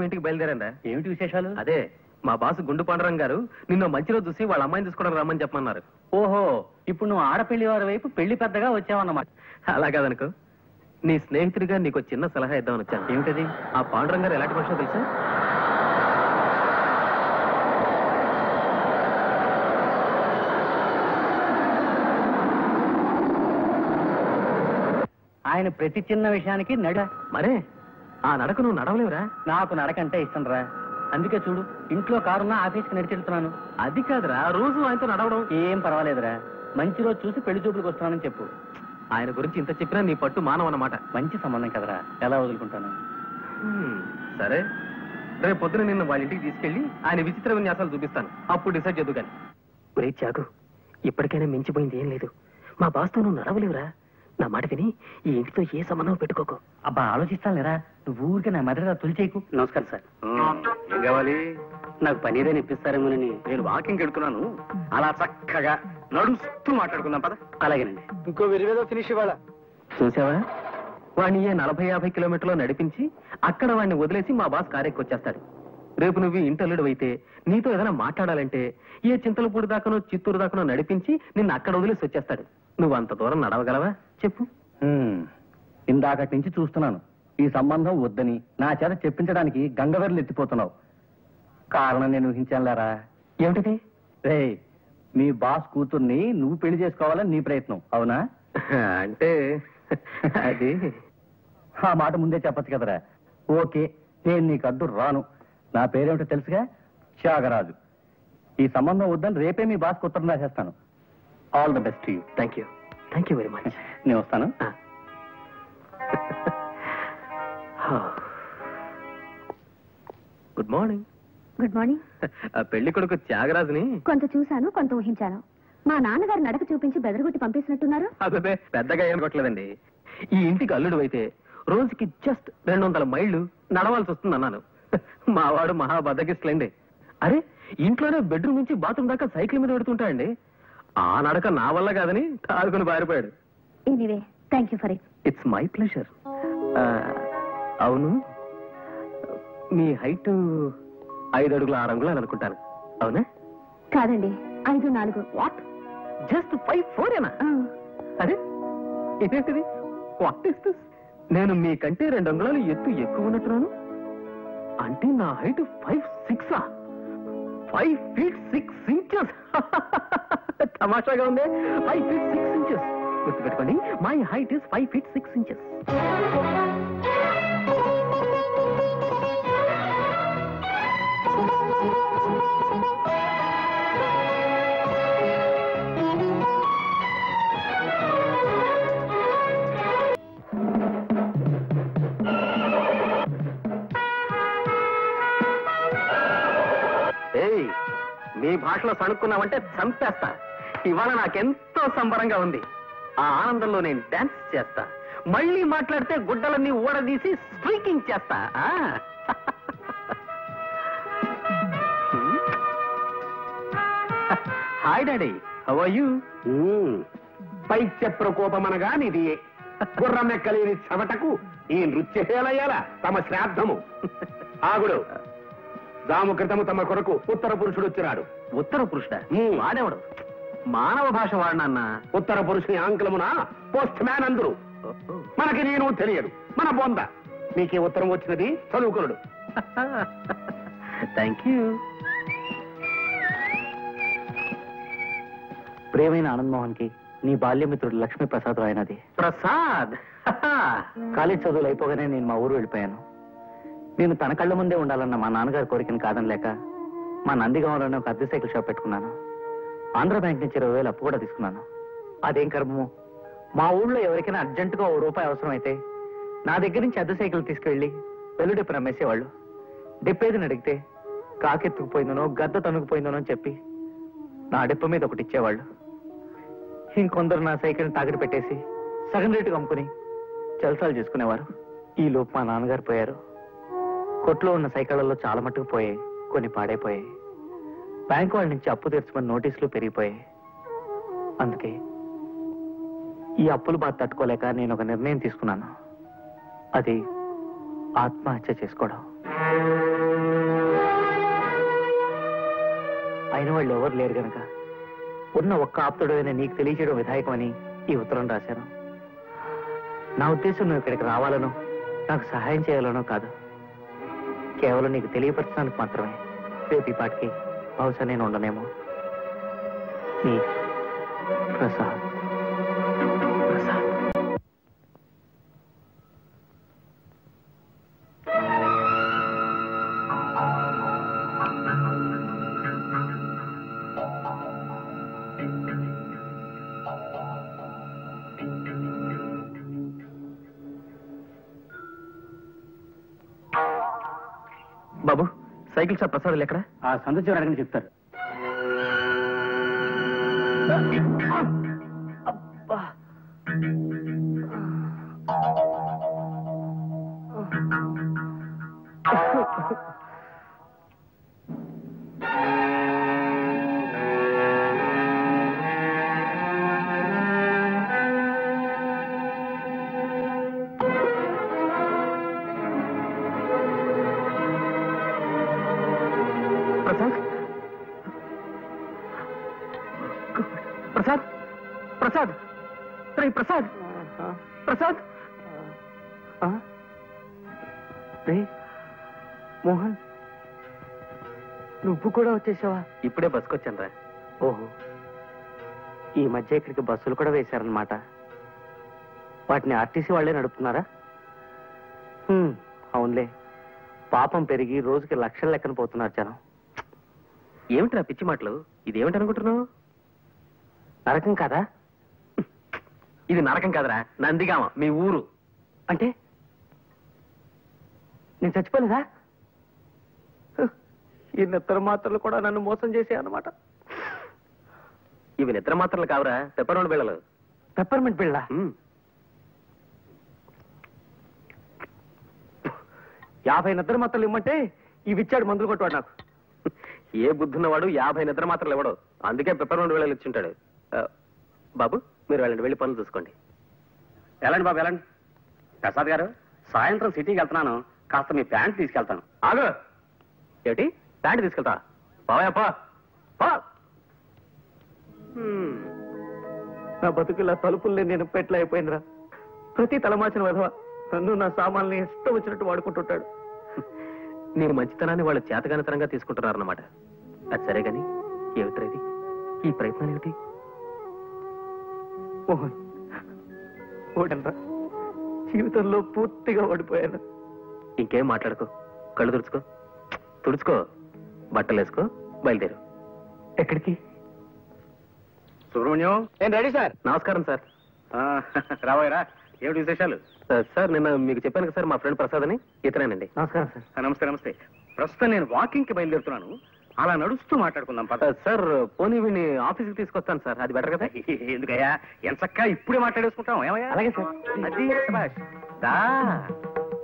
ఇంటికి బయలుదేరండా? ఏమిటి విశేషాలు? అదే మా బాసు గుండు పాండురంగ గారు నిన్న మంచి రోజు చూసి వాళ్ళ అమ్మాయిని తీసుకోవడం రమ్మని చెప్పమన్నారు. ఓహో, ఇప్పుడు నువ్వు ఆడపెళ్లి వారి వైపు పెళ్లి పెద్దగా వచ్చావన్నమాట. అలా కాదనుకో, నీ స్నేహితుడిగా నీకు చిన్న సలహా ఇద్దామని వచ్చాను. ఏమిటది? ఆ పాండురంగ గారు ఎలాంటి మనిషో తెలుసా? ఆయన ప్రతి చిన్న విషయానికి మరే ఆ నడక నువ్వు నడవలేవురా? నాకు నడకంటే ఇష్టం రా. అందుకే చూడు, ఇంట్లో కారున్నా ఆఫీస్కి నడిచెళ్తున్నాను. అది కాదురా, రోజు ఆయనతో నడవడం. ఏం పర్వాలేదురా, మంచి రోజు చూసి పెళ్లి చూపులకు వస్తున్నానని చెప్పు. ఆయన గురించి ఇంత చెప్పినా నీ పట్టు మానవన్నమాట. మంచి సంబంధం కదరా, ఎలా వదులుకుంటాను? సరే, రేపు పొద్దున నిన్ను వాళ్ళ ఇంటికి తీసుకెళ్లి ఆయన విచిత్ర విన్యాసాలు చూపిస్తాను. అప్పుడు డిసైడ్ చేద్దు కానీ. ఒరే చాకు, ఇప్పటికైనా మించిపోయింది ఏం లేదు. మా బాస్తో నువ్వు నడవలేవురా. నా మాట విని ఈ ఇంటితో ఏ సంబంధం పెట్టుకోకు. అబ్బా, ఆలోచిస్తాను లేరా, నువ్వు ఊరికే నా మెదడు తొలిచేయకు. నమస్కారం సార్. ఏం కావాలి? నాకు పని ఏదైనా ఇప్పిస్తారేమోనని. నేను వాకింగ్ వెళ్తున్నాను, అలా చక్కగా నడుస్తూ మాట్లాడుకుందాం పద. అలాగేనండి. ఇంకో విరివేదో ఫినిష్ ఇవ్వాలా? చూసావా, వాడిని 40-50 కిలోమీటర్లు నడిపించి అక్కడ వాడిని వదిలేసి మా బాస్ కారెక్కి వచ్చేస్తాడు. రేపు నువ్వు ఇంటల్లుడు అయితే నీతో ఏదైనా మాట్లాడాలంటే ఏ చింతలపూడి దాకానో చిత్తూరు దాకానో నడిపించి నిన్ను అక్కడ వదిలేసి వచ్చేస్తాడు. నువ్వు అంత దూరం నడవగలవా చెప్పు? ఇందాకటి నుంచి చూస్తున్నాను, ఈ సంబంధం వద్దని నా చేత చెప్పించడానికి గంగవెర్లు ఎత్తిపోతున్నావు. కారణం నేను ఊహించానులేరా. ఏమిటిది? రే, మీ బాస్ కూతుర్ని నువ్వు పెళ్లి చేసుకోవాలని నీ ప్రయత్నం, అవునా? అంటే అది ఆ మాట ముందే చెప్పచ్చు కదరా. ఓకే, నేను నీకు అడ్డు రాను. నా పేరేమిటో తెలుసుగా, త్యాగరాజు. ఈ సంబంధం వద్దని రేపే మీ బాస్ ఉత్తరం రాసేస్తాను. All the best to you. Thank you very much. నేను వస్తాను. Good morning. Good morning. పెళ్లి కొడుకు త్యాగరాజుని కొంత చూశాను, కొంత ఊహించాను. మా నాన్నగారు నడక చూపించి బెదరగొట్టి పంపిస్తున్నట్టున్నారు. అదే పెద్దగా ఏం కొట్టలేదండి. ఈ ఇంటికి అల్లుడు అయితే రోజుకి జస్ట్ 200 మైళ్ళు నడవాల్సి వస్తుంది అన్నాను. మావాడు మహాబద్దకిస్తులేండి. అరే, ఇంట్లోనే బెడ్రూమ్ నుంచి బాత్రూమ్ దాకా సైకిల్ మీద పెడుతుంటాయండి. ఆ నడక నా వల్ల కాదని తాడుకుని పారిపోయాడు. Anyway, thank you for it. It's my pleasure. అవును, మీ హైట్ 5 అడుగుల 6 అంగుళాలు అనుకుంటాను, అవునా? కాదండి, 5'4". వాట్? జస్ట్ 5'4"ఏనా? అరే, ఇదేంటిది? What is this? నేను మీకంటే 2 అంగుళాలు ఎత్తు ఎక్కువ ఉన్నట్టున్నాను. అంటే నా హైట్ 5'6". 5 feet 6 inches. తమాషాగా ఉంది. 5 feet 6 inches. గుర్తుపెట్టుకోండి, my height is 5 feet 6 inches. మీ భాషలో సణుక్కున్నావంటే చంపేస్తా. ఇవాళ నాకెంతో సంబరంగా ఉంది. ఆ ఆనందంలో నేను డాన్స్ చేస్తా. మళ్ళీ మాట్లాడితే గుడ్డలన్నీ ఊడదీసి స్ట్రీకింగ్ చేస్తా. Hi daddy, how are you? పైత్య ప్రకోపమనగా నిది గుర్రమెక్కలేని చెమటకు ఈ నృత్యశేలయ్యాల తమ శ్రాద్ధము. ఆగుడు, దాము క్రితము తమ కొరకు ఉత్తర పురుషుడు వచ్చినాడు. ఉత్తర పురుషుడా? వాడేవాడు? మానవ భాష వాడినన్నా. ఉత్తర పురుషుని ఆంగ్లమున పోస్ట్ మ్యాన్ అందరు. మనకి నేను తెలియదు, మన బొంద. మీకే ఉత్తరం వచ్చినది చదువుకునుడు. Thank you. ప్రియమైన ఆనంద్ మోహన్ కి నీ బాల్యమిత్రుడు లక్ష్మీ ప్రసాద్ రాయనది. ప్రసాద్, కాలేజ్ చదువులు అయిపోగానే నేను మా ఊరు వెళ్ళిపోయాను. నేను తన కళ్ళ ముందే ఉండాలన్న మా నాన్నగారి కోరికను కాదనలేక మా నందిగామలోనే ఒక అద్దె సైకిల్ షాప్ పెట్టుకున్నాను. ఆంధ్ర బ్యాంక్ నుంచి 20,000 అప్పు కూడా తీసుకున్నాను. అదేం కర్మము, మా ఊళ్ళో ఎవరికైనా అర్జెంటుగా ₹1 అవసరం అయితే నా దగ్గర నుంచి అద్దె సైకిల్ తీసుకెళ్లి వెల్లుడెప్పును అమ్మేసేవాళ్ళు. డెప్పేదిని అడిగితే కాకెత్తుకుపోయిందనో గద్ద తనుకుపోయిందనో అని చెప్పి నా డెప్ప మీద ఒకటి ఇచ్చేవాళ్ళు. ఇంకొందరు నా సైకిల్ని తాకట్టు పెట్టేసి సగం రేటుగా అమ్ముకుని జల్సాలు చేసుకునేవారు. ఈ లోపు మా నాన్నగారు పోయారు. కొట్లో ఉన్న సైకిళ్లలో చాలా మట్టుకు పోయాయి, కొన్ని పాడైపోయాయి. బ్యాంకు వాళ్ళ నుంచి అప్పు తీర్చమని నోటీసులు పెరిగిపోయాయి. అందుకే ఈ అప్పులు బాధ తట్టుకోలేక నేను ఒక నిర్ణయం తీసుకున్నాను. అది ఆత్మహత్య చేసుకోవడం. ఎవరు లేరు గనక ఉన్న ఒక్క ఆప్తుడైన నీకు తెలియచేయడం విధాయకమని ఈ ఉత్తరం రాశాను. నా ఉద్దేశం నువ్వు ఇక్కడికి రావాలనో నాకు సహాయం చేయాలనో కాదు, కేవలం నీకు తెలియపరచడానికి మాత్రమే. రేపు ఈ పాటికి బహుశా నేను ఉండనేమో. నీ ప్రసాద్. బాబు, సైకిల్ షాప్ ప్రసాదాలు ఎక్కడ? ఆ సందర్శన అడగని చెప్తారు. ప్రసాద్, ప్రసాద్, ప్రసాద్, ప్రసాద్, ప్రసాద్. మోహన్, నువ్వు కూడా వచ్చేసావా? ఇప్పుడే బస్కొచ్చాను రా. ఓహో, ఈ మధ్య ఇక్కడికి బస్సులు కూడా వేశారనమాట. వాటిని ఆర్టీసీ వాళ్లే నడుపుతున్నారా? అవునులే, పాపం పెరిగి రోజుకి లక్షల లెక్కన పోతున్నారు జనం. ఏమిట్రా పిచ్చి మాటలు? ఇదేమిటి అనుకుంటున్నావు? నరకం కాదా? ఇది నరకం కాదురా, నందిగామ, మీ ఊరు. అంటే నేను చచ్చిపోలేదా? ఈ నిద్ర మాత్రలు కూడా నన్ను మోసం చేసాయి అన్నమాట. ఇవి నిద్ర మాత్రలు కావురా, పెప్పర్మెంట్ బిళ్ళలు. పెప్పర్మెంట్ బిళ్ళ? 50 నిద్ర మాత్రలు ఇమ్మంటే ఇవి ఇచ్చాడు మందులు కొట్టువాడు నాకు. ఏ బుద్ధున్నవాడు 50 నిద్ర మాత్రలు ఇవ్వడు, అందుకే పెప్పర్మెంట్ బిళ్ళలు ఇచ్చింటాడు. బాబు, మీరు వెళ్ళండి, వెళ్ళి పనులు చూసుకోండి. వెళ్ళండి బాబు, వెళ్ళండి. ప్రసాద్ గారు, సాయంత్రం సిటీకి వెళ్తున్నాను, కాస్త మీ ప్యాంట్ తీసుకెళ్తాను. ఆగు. ఏమిటి ప్యాంట్ తీసుకెళ్తా? బావయ్య పా. నా బతుకులా తలుపుల్ని నేను పెట్ల అయిపోయిందిరా. ప్రతి తలమాచిన విధవ నన్ను నా సామాన్ని ఇష్టం వచ్చినట్టు వాడుకుంటుంటాడు. నీ మంచితనాన్ని వాళ్ళు చేతగానితనంగా తీసుకుంటున్నారన్నమాట. అది సరే గాని ఏమిట్రా ఇది? ఈ ప్రయత్నాలు ఏమిటి? మోహన్, ఓడనరా, జీవితంలో పూర్తిగా ఓడిపోయాను. ఇంకేం మాట్లాడుకో, కళ్ళు తుడుచుకో, తుడుచుకో, బట్టలు వేసుకో, బయలుదేరు. ఎక్కడికి? సుబ్రహ్మణ్యం, నేను రెడీ సార్. నమస్కారం సార్. రాబోయరా, ఏమిటి విశేషాలు? సార్, నిన్న మీకు చెప్పాను కదా సార్, మా ఫ్రెండ్ ప్రసాద్ అని. ఇతనేనండి. నమస్కారం సార్. నమస్తే నమస్తే. ప్రస్తుతం నేను వాకింగ్ కి బయలుదేరుతున్నాను, అలా నడుస్తూ మాట్లాడుకుందాం పద. సార్, పోనీ వీడిని ఆఫీస్కి తీసుకొస్తాను సార్, అది బెటర్ కదా? ఎందుకయ్యా, ఎంచక్కా ఇప్పుడే మాట్లాడేసుకుంటాం. ఏమయ్యా? అలాగే సార్. అది శభాష్. దా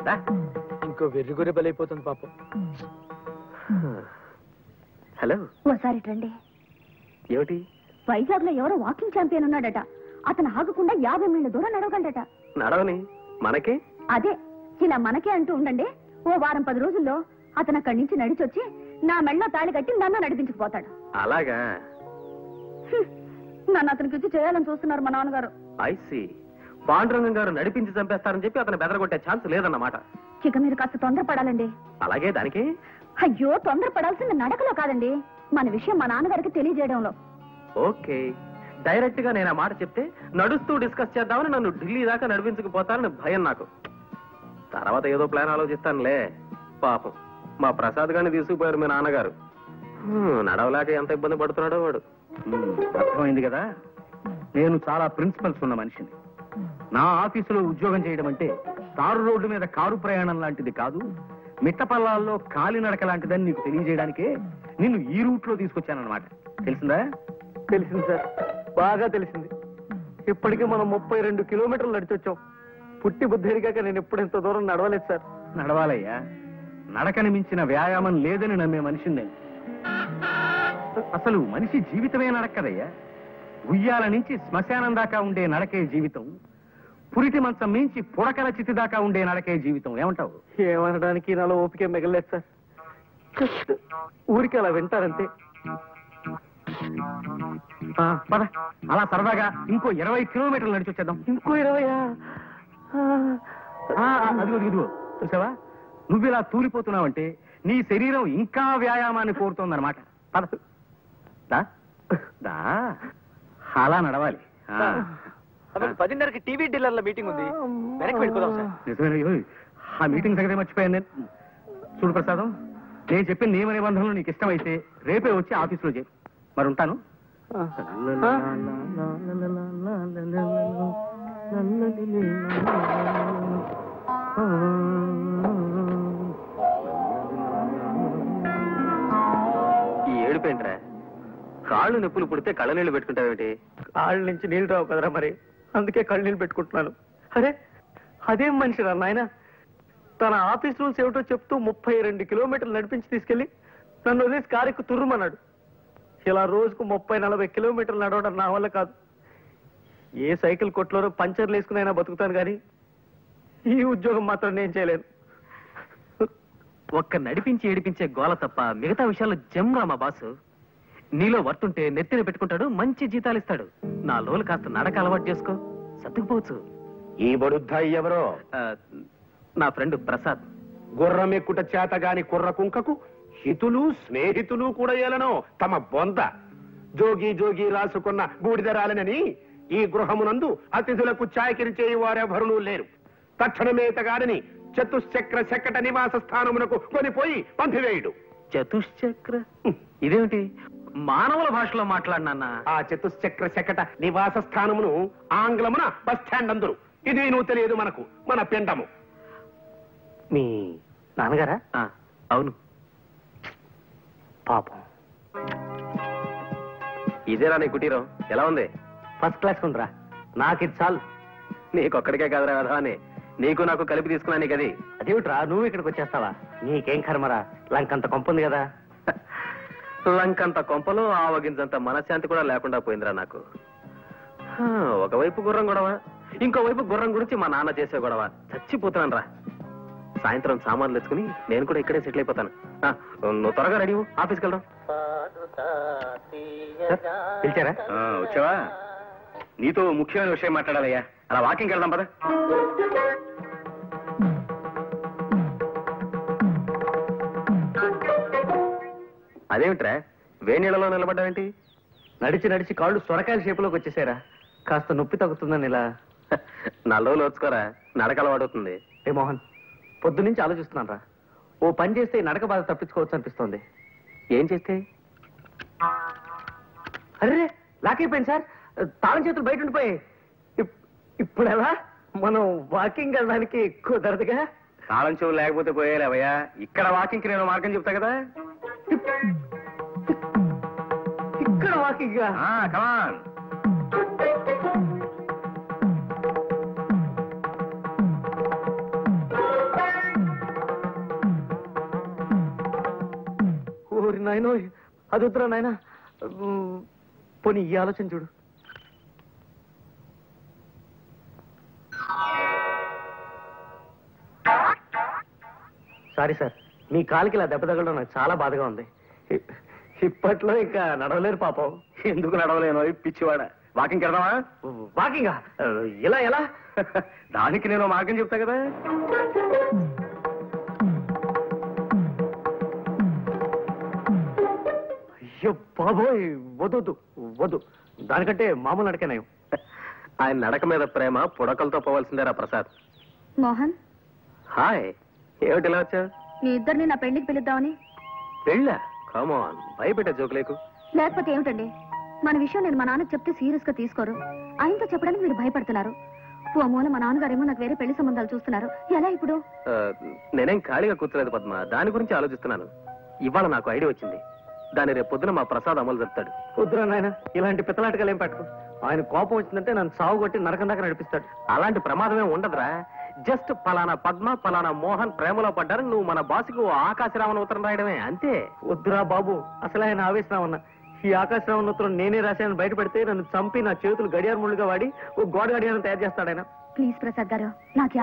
దా. ఇంకో వెర్రి గురి బలైపోతుంది పాపం. హలో, ఓసారి రండి. ఏమిటి? వైజాగ్ లో ఎవరో వాకింగ్ ఛాంపియన్ ఉన్నాడట. అతను ఆగకుండా 50 మైళ్ళ దూరం నడవగలడట. నడవని మనకి? అదే, ఇలా మనకే అంటూ ఉండండి, ఓ వారం 10 రోజుల్లో అతను అక్కడి నుంచి నడిచొచ్చి నా మెళ్ళో తాళి కట్టి నన్ను నడిపించుకుపోతాడు. అలాగా? నన్ను అతనికి ఇచ్చి చేయాలని చూస్తున్నారు మా నాన్నగారు. ఐసి, పాండురంగం గారు నడిపించి చంపేస్తారని చెప్పి అతను బెదరగొట్టే ఛాన్స్ లేదన్నమాట. ఇక మీరు కాస్త తొందరపడాలండి. అలాగే, దానికి? అయ్యో, తొందరపడాల్సింది నడకలో కాదండి, మన విషయం మా నాన్నగారికి తెలియజేయడంలో. ఓకే, డైరెక్ట్ గా నేను ఆ మాట చెప్తే నడుస్తూ డిస్కస్ చేద్దామని నన్ను ఢిల్లీ దాకా నడిపించుకుపోతానని భయం నాకు. తర్వాత ఏదో ప్లాన్ ఆలోచిస్తానులే. పాపం మా ప్రసాద్ గారిని తీసుకుపోయారు మీ నాన్నగారు. నడవలేక ఎంత ఇబ్బంది పడుతున్నాడో వాడు. అర్థమైంది కదా, నేను చాలా ప్రిన్సిపల్స్ ఉన్న మనిషిని. నా ఆఫీసులో ఉద్యోగం చేయడం అంటే తారు రోడ్డు మీద కారు ప్రయాణం లాంటిది కాదు, మిట్టపల్లాల్లో కాలినడక లాంటిదని నీకు తెలియజేయడానికే నిన్ను ఈ రూట్ లో తీసుకొచ్చానన్నమాట. తెలిసిందా? తెలిసింది సార్, బాగా తెలిసింది. ఇప్పటికీ మనం 32 కిలోమీటర్లు నడిచొచ్చాం. పుట్టి బుద్ధిరిగాక నేను ఎప్పుడు ఇంత దూరం నడవలేదు సార్. నడవాలయ్యా, నడకని మించిన వ్యాయామం లేదని నమ్మే మనిషిని నేను. అసలు మనిషి జీవితమే నడక్కదయ్యా. ఉయ్యాల నుంచి శ్మశానం దాకా ఉండే నడకే జీవితం, పురిటి మంచం మించి పుడకల చితి దాకా ఉండే నడకే జీవితం. ఏమంటావు? ఏమనడానికి నాలో ఓపిక మిగలేదు సార్. ఊరికి అలా వింటారంతే. పద అలా సరదాగా ఇంకో 20 కిలోమీటర్లు నడిచి వచ్చేద్దాం. ఇంకో 20? అదిగో ఇదిగో చూసావా, నువ్వు ఇలా తూలిపోతున్నావంటే నీ శరీరం ఇంకా వ్యాయామాన్ని కోరుతోందన్నమాట. పద దా దా, అలా నడవాలి. 10:30కి టీవీ డీలర్ల మీటింగ్ ఉంది, వెనక్కి వెళ్ళిపోదాం సార్. నిజమే, ఆ మీటింగ్ సంగతి మర్చిపోయాను నేను. చూడు ప్రసాదం, నేను చెప్పిన నియమ నిబంధనలు నీకు ఇష్టమైతే రేపే వచ్చి ఆఫీసులో చేయి. మరి ఉంటాను. ఈ ఏడుపేంట్రా? కాళ్ళు నొప్పులు పుడితే కళ్ళ నీళ్లు పెట్టుకుంటావేమిటి? కాళ్ళ నుంచి నీళ్ళు రావు కదరా, మరి అందుకే కళ్ళు నీళ్ళు పెట్టుకుంటున్నాను. అరే అదేం మనిషిరా నాయన, తన ఆఫీస్ రూల్స్ ఏమిటో చెప్తూ 32 కిలోమీటర్లు నడిపించి తీసుకెళ్లి నన్ను వదిలేసి కారెక్కు తుర్రుమన్నాడు. ఇలా రోజుకు 30-40 కిలోమీటర్లు నడవడం నా వల్ల కాదు. ఏ సైకిల్ కొట్లోనో పంచర్లు వేసుకునైనా బతుకుతాను కానీ ఈ ఉద్యోగం మాత్రం నేను చేయలేను. ఒక్క నడిపించి ఏడిపించే గోల తప్ప మిగతా విషయాల్లో జమ్రా మా బాసు. నీలో వర్తుంటే నెత్తిన పెట్టుకుంటాడు, మంచి జీతాలు ఇస్తాడు. నా లోలు కాస్త నడక అలవాటు చేసుకో, సర్దుకుపోవచ్చు. ఈ బడుద్దాయి ఎవరో? నా ఫ్రెండ్ ప్రసాద్. గుర్రం ఎక్కుట చేతగాని కుర్ర కుంకకు హితులు స్నేహితులు కూడా ఏలనో తమ బొంద. జోగి జోగి రాసుకున్న బూడిదరాలనని ఈ గృహమునందు అతిథులకు చాకిరి చేయి వారెవరునూ లేరు. తక్షణమేతగాడని చతుశ్చక్ర శకట నివాస స్థానమునకు కొనిపోయి పంపివేయుడు. చతుశ్చక్ర ఇదేమిటి? మానవుల భాషలో మాట్లాడినా? ఆ చతుశ్చక్ర శకట నివాస స్థానమును ఆంగ్లమున బస్ స్టాండ్ అందరు. ఇది నువ్వు తెలియదు మనకు, మన పిండము. మీ నాన్నగారా? అవును. పాపం. ఇదేరా నీ కుటీరం? ఎలా ఉంది? ఫస్ట్ క్లాస్ ఉందిరా, నాకు ఇది చాలు. నీకొక్కడికే కాదురా అని, నీకు నాకు కలిపి తీసుకున్నా నీకు అది. అదేమిట్రా నువ్వు ఇక్కడికి వచ్చేస్తావా? నీకేం కర్మరా, లంకంత కొంపంది కదా. లంకంత కొంపలో ఆవగించంత మనశ్శాంతి కూడా లేకుండా పోయిందిరా నాకు. ఒకవైపు గుర్రం గొడవ, ఇంకోవైపు గుర్రం గురించి మా నాన్న చేసే గొడవ. చచ్చిపోతున్నాను రా. సాయంత్రం సామాన్లు తెచ్చుకుని నేను కూడా ఇక్కడే సెటిల్ అయిపోతాను. నువ్వు త్వరగా రెడీ, ఆఫీస్కి వెళ్దాం. పిలిచారా? వచ్చావా? నీతో ముఖ్యమైన విషయం మాట్లాడాలయ్యా. అలా వాకింగ్కి వెళ్దాం పద. అదేమిట్రా వేడి నీళ్ళలో నిలబడ్డావేంటి? నడిచి నడిచి కాళ్ళు సొరకాయల షేపులోకి వచ్చేసారా, కాస్త నొప్పి తగ్గుతుందని ఇలా. 4 రోజులు వచ్చుకోరా, నడక అలవాటవుతుంది. ఏ మోహన్, పొద్దు నుంచి ఆలోచిస్తున్నాను రా. ఓ పని చేస్తే ఈ నడక బాధ తప్పించుకోవచ్చు అనిపిస్తోంది. ఏం చేస్తే? అరే లాక్ అయిపోయింది సార్, తాళం చేతులు బయట ఉండిపోయాయి. ఇప్పుడు ఎలా? మనం వాకింగ్ వెళ్ళడానికి కుదరదుగా. తాళం చెవులు లేకపోతే పోయేలేవయ్యా. ఇక్కడ వాకింగ్కి నేను మార్గం చెప్తా కదా. ఇక్కడ వాకింగ్? కమాన్. ఓరి నాయనో, అది వద్దురా నాయన. పోనీ ఈ ఆలోచన చూడు. సారీ సార్, మీ కాలికి ఇలా దెబ్బ తగలడం నాకు చాలా బాధగా ఉంది. ఇప్పట్లో ఇంకా నడవలేరు పాపం. ఎందుకు నడవలేను పిచ్చివాడ? వాకింగ్కి వెళ్దామా? వాకింగా? ఇలా ఎలా? దానికి నేను మార్గం చెప్తా కదా. అయ్యో బాబోయ్, వద్దు వద్దు, దానికంటే మామూలు నడకనేయం. ఆయన నడక మీద ప్రేమ పుడకలతో పోవాల్సిందేరా ప్రసాద్. మోహన్, హాయ్. ఏమిటి ఇలా వచ్చా? మీ ఇద్దరిని నా పెళ్లికి పిలుద్దామని. పెళ్ళా? కమాన్, భయపెట్టే జోకు లేకు. లేకపోతే ఏమిటండి, మన విషయం నేను మా నాన్నకు చెప్తే సీరియస్ గా తీసుకోరు. ఆయనతో చెప్పడానికి మీరు భయపడుతున్నారు. ఓ మూల మా నాన్నగారేమో నాకు వేరే పెళ్లి సంబంధాలు చూస్తున్నారు. ఎలా ఇప్పుడు? నేనేం ఖాళీగా కూర్చోలేదు పద్మ, దాని గురించి ఆలోచిస్తున్నాను. ఇవాళ నాకు ఐడియా వచ్చింది. దాన్ని రేపు పొద్దున మా ప్రసాద్ అమలు చెప్తాడు. వద్దురా నాయన, ఇలాంటి పిత్తలాటకాలు ఏం పట్టుకో. ఆయన కోపం వచ్చిందంటే నన్ను సాగు కొట్టి నరకం దాకా నడిపిస్తాడు. అలాంటి ప్రమాదమే ఉండదురా. జస్ట్ పలానా పద్మ పలానా మోహన్ ప్రేమలో పడ్డారు, నువ్వు మన బాసుకు ఆకాశరామన్ ఉత్తరం రాయడమే, అంతే. వద్దురా బాబు, అసలు ఆయన ఆవేశరామన్న. ఈ ఆకాశరామన్ ఉత్తరం నేనే రాశానని బయట పెడితే నన్ను చంపి నా చేతులు గడియార ముళ్ళుగా వాడి ఓ గోడ గడియారం తయారు చేస్తాడు ఆయన. ప్లీజ్ ప్రసాద్ గారు, నాకు